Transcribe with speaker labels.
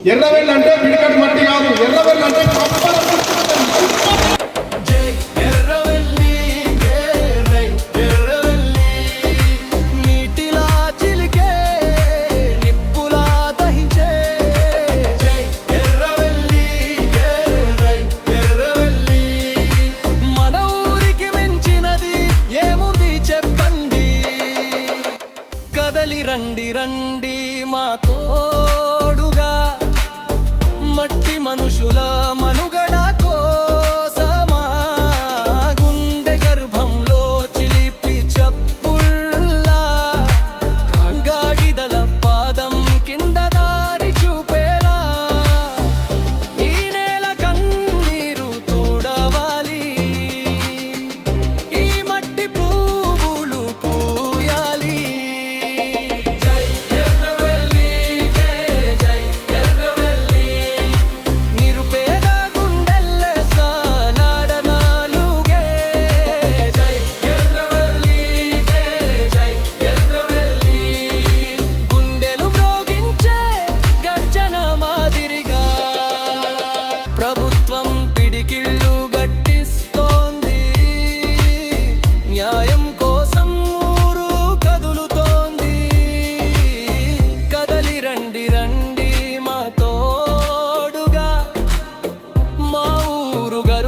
Speaker 1: ఎర్రవెల్లి అంటే పిడికట్ మట్టి కాదు, ఎర్రవెల్లి అంటే
Speaker 2: రండి రండి మా తోడుగా మట్టి మనుషుల మనుగడ కోసమా గుండె గర్భంలో చిలిపి చప్పుల్లా గాడిదల పాదం కింద దారి చూపేలా ఈ నేల కన్నీరు తోడవాలి, ఈ మట్టి పువ్వులు పూయాలి. ప్రభుత్వం పిడికిళ్ళు గట్టిస్తోంది, న్యాయం కోసం ఊరు కదులుతోంది. కదలి రండి రండి మా తోడుగా, మా ఊరుగా